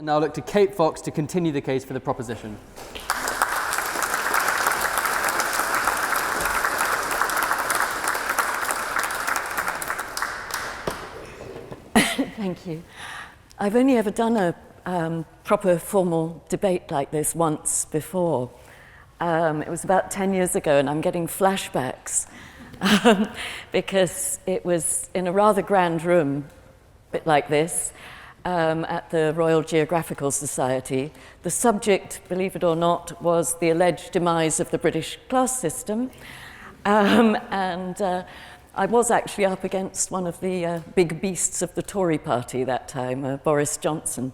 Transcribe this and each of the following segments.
And now look to Kate Fox to continue the case for the proposition. Thank you. I've only ever done a proper formal debate like this once before. It was about 10 years ago, and I'm getting flashbacks because it was in a rather grand room, a bit like this, at the Royal Geographical Society. The subject, believe it or not, was the alleged demise of the British class system. I was actually up against one of the big beasts of the Tory party that time, Boris Johnson.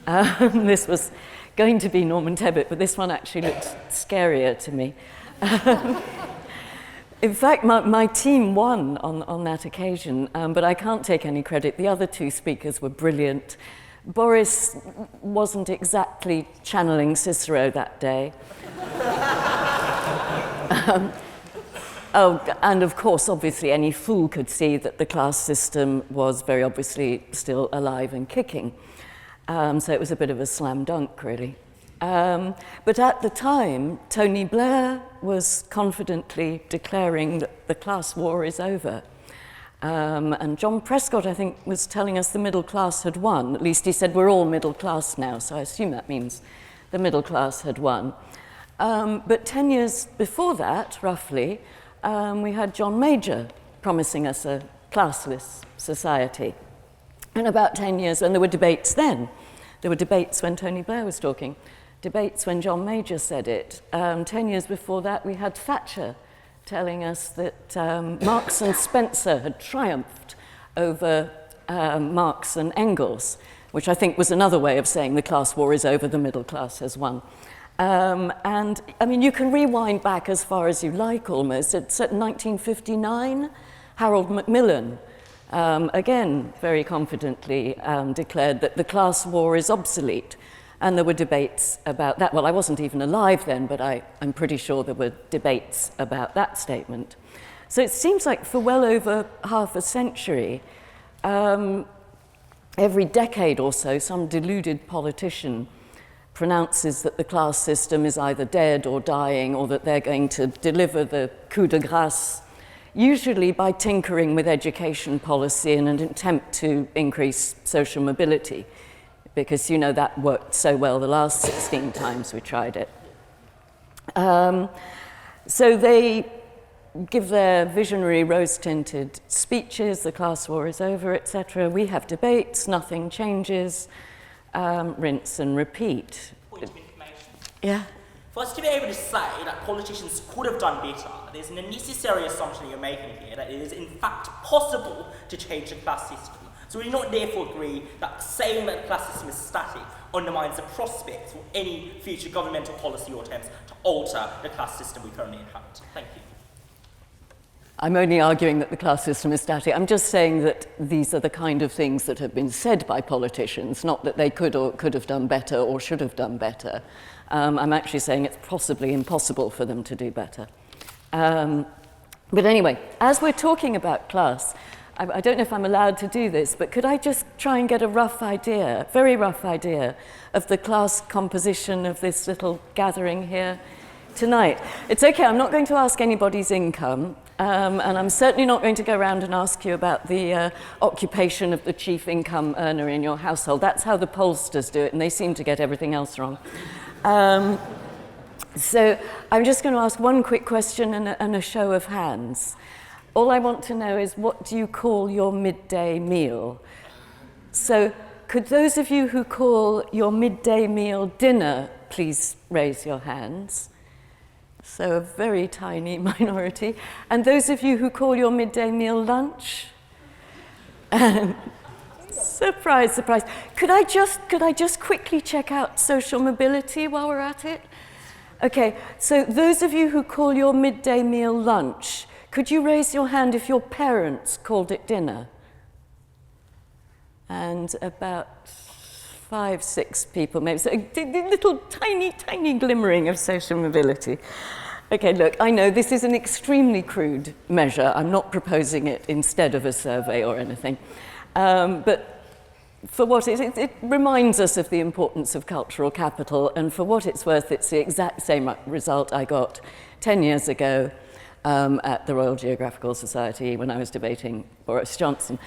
This was going to be Norman Tebbit, but this one actually looked scarier to me. In fact, my team won on that occasion, but I can't take any credit. The other two speakers were brilliant. Boris wasn't exactly channeling Cicero that day. Oh, and of course, obviously, any fool could see that the class system was very obviously still alive and kicking. So it was a bit of a slam dunk, really. But at the time, Tony Blair was confidently declaring that the class war is over. And John Prescott, I think, was telling us the middle class had won. At least he said, we're all middle class now, so I assume that means the middle class had won. But 10 years before that, roughly, we had John Major promising us a classless society. And about 10 years, and there were debates then. There were debates when Tony Blair was talking, debates when John Major said it. 10 years before that, we had Thatcher telling us that Marx and Spencer had triumphed over Marx and Engels, which I think was another way of saying the class war is over, the middle class has won. And I mean, you can rewind back as far as you like almost. It's at 1959, Harold Macmillan, again, very confidently declared that the class war is obsolete. And there were debates about that. Well, I wasn't even alive then, but I'm pretty sure there were debates about that statement. So it seems like for well over half a century, every decade or so, some deluded politician pronounces that the class system is either dead or dying, or that they're going to deliver the coup de grace, usually by tinkering with education policy in an attempt to increase social mobility, because, you know, that worked so well the last 16 times we tried it. So they give their visionary rose-tinted speeches, the class war is over, etc. We have debates, nothing changes. Rinse and repeat. Point of information. Yeah. For us to be able to say that politicians could have done better, there's an unnecessary assumption you're making here that it is in fact possible to change the class system. So we do not therefore agree that saying that the class system is static undermines the prospects for any future governmental policy or attempts to alter the class system we currently inhabit. Thank you. I'm only arguing that the class system is static. I'm just saying that these are the kind of things that have been said by politicians, not that they could have done better or should have done better. I'm actually saying it's possibly impossible for them to do better. But anyway, as we're talking about class, I don't know if I'm allowed to do this, but could I just try and get a rough idea, very rough idea, of the class composition of this little gathering here tonight? It's okay, I'm not going to ask anybody's income. And I'm certainly not going to go around and ask you about the occupation of the chief income earner in your household. That's how the pollsters do it, and they seem to get everything else wrong. So I'm just going to ask one quick question and a show of hands. All I want to know is, what do you call your midday meal? So could those of you who call your midday meal dinner please raise your hands? So a very tiny minority. And those of you who call your midday meal lunch? Surprise, surprise. Could I just quickly check out social mobility while we're at it? Okay, so those of you who call your midday meal lunch, could you raise your hand if your parents called it dinner? And about 5, 6 people maybe. So a little tiny glimmering of social mobility. Okay, look, I know this is an extremely crude measure. I'm not proposing it instead of a survey or anything. But for what it reminds us of the importance of cultural capital, and for what it's worth, it's the exact same result I got 10 years ago at the Royal Geographical Society when I was debating Boris Johnson.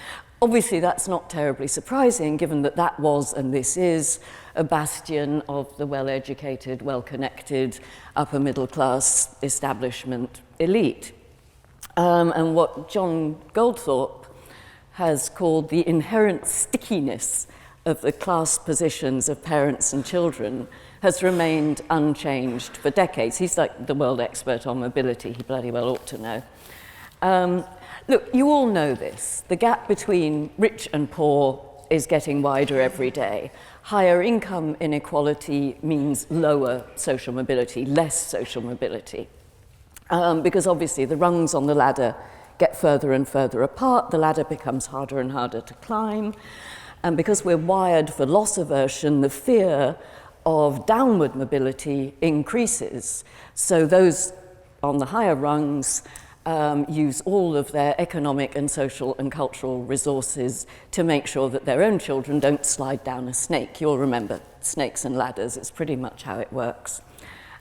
Obviously, that's not terribly surprising, given that that was, and this is, a bastion of the well-educated, well-connected, upper-middle-class establishment elite. And what John Goldthorpe has called the inherent stickiness of the class positions of parents and children has remained unchanged for decades. He's like the world expert on mobility. He bloody well ought to know. Look, you all know this. The gap between rich and poor is getting wider every day. Higher income inequality means lower social mobility, less social mobility. Because obviously the rungs on the ladder get further and further apart, the ladder becomes harder and harder to climb, and because we're wired for loss aversion, the fear of downward mobility increases. So those on the higher rungs use all of their economic and social and cultural resources to make sure that their own children don't slide down a snake. You'll remember snakes and ladders, it's pretty much how it works.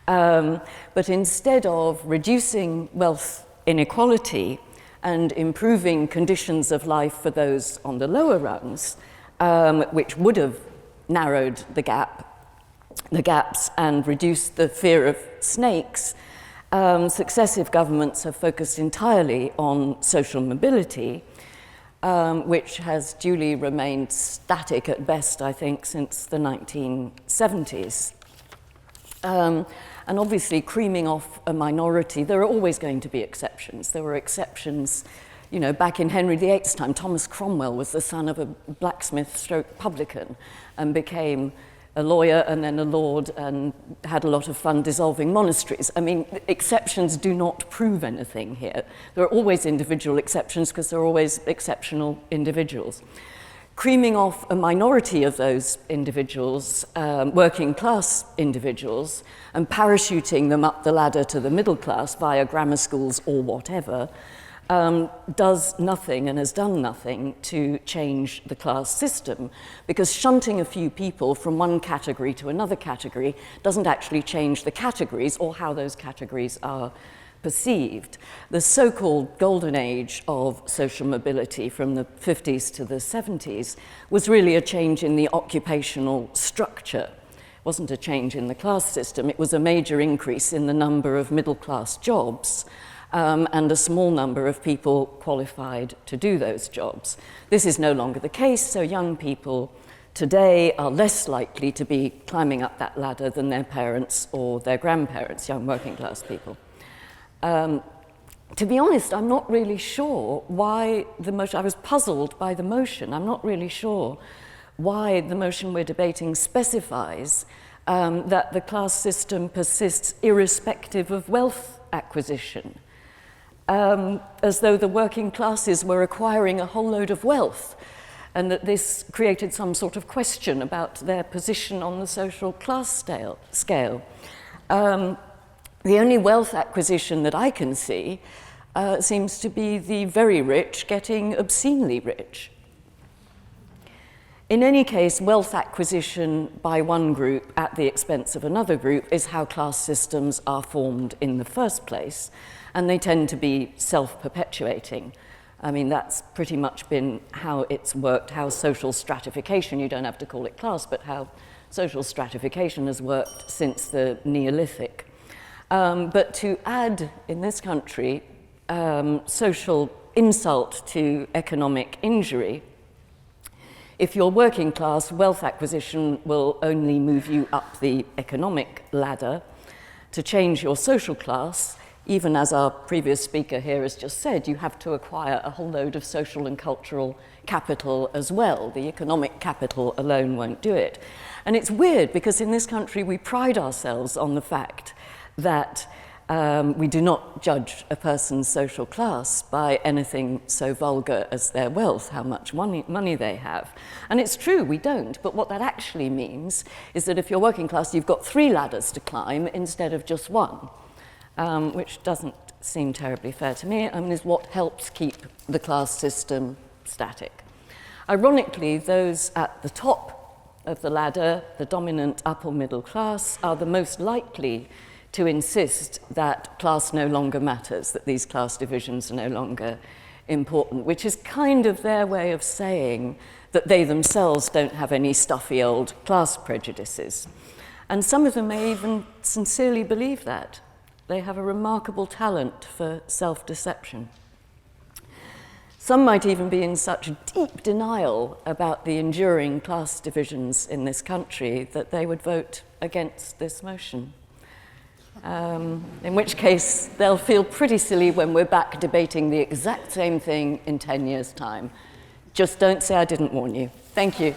But instead of reducing wealth inequality and improving conditions of life for those on the lower rungs, which would have narrowed the gaps and reduced the fear of snakes, successive governments have focused entirely on social mobility, which has duly remained static at best, I think, since the 1970s. And obviously, creaming off a minority, there are always going to be exceptions. There were exceptions, you know, back in Henry VIII's time. Thomas Cromwell was the son of a blacksmith-stroke publican and became a lawyer and then a lord and had a lot of fun dissolving monasteries. I mean, exceptions do not prove anything here. There are always individual exceptions because there are always exceptional individuals. Creaming off a minority of those individuals, working class individuals, and parachuting them up the ladder to the middle class via grammar schools or whatever, does nothing and has done nothing to change the class system, because shunting a few people from one category to another category doesn't actually change the categories or how those categories are perceived. The so-called golden age of social mobility from the 50s to the 70s was really a change in the occupational structure. It wasn't a change in the class system, it was a major increase in the number of middle-class jobs and a small number of people qualified to do those jobs. This is no longer the case, so young people today are less likely to be climbing up that ladder than their parents or their grandparents, young working-class people. To be honest, I'm not really sure why the motion, I was puzzled by the motion, I'm not really sure why the motion we're debating specifies that the class system persists irrespective of wealth acquisition, as though the working classes were acquiring a whole load of wealth, and that this created some sort of question about their position on the social class scale. The only wealth acquisition that I can see seems to be the very rich getting obscenely rich. In any case, wealth acquisition by one group at the expense of another group is how class systems are formed in the first place, and they tend to be self-perpetuating. I mean, that's pretty much been how it's worked, how social stratification, you don't have to call it class, but how social stratification has worked since the Neolithic. But to add, in this country, social insult to economic injury, if you're working class, wealth acquisition will only move you up the economic ladder. To change your social class, even as our previous speaker here has just said, you have to acquire a whole load of social and cultural capital as well. The economic capital alone won't do it. And it's weird because in this country we pride ourselves on the fact that we do not judge a person's social class by anything so vulgar as their wealth, how much money they have. And it's true, we don't, but what that actually means is that if you're working class, you've got 3 ladders to climb instead of just 1, which doesn't seem terribly fair to me, and is what helps keep the class system static. Ironically, those at the top of the ladder, the dominant upper middle class, are the most likely to insist that class no longer matters, that these class divisions are no longer important, which is kind of their way of saying that they themselves don't have any stuffy old class prejudices. And some of them may even sincerely believe that. They have a remarkable talent for self-deception. Some might even be in such deep denial about the enduring class divisions in this country that they would vote against this motion. In which case, they'll feel pretty silly when we're back debating the exact same thing in 10 years' time. Just don't say I didn't warn you. Thank you.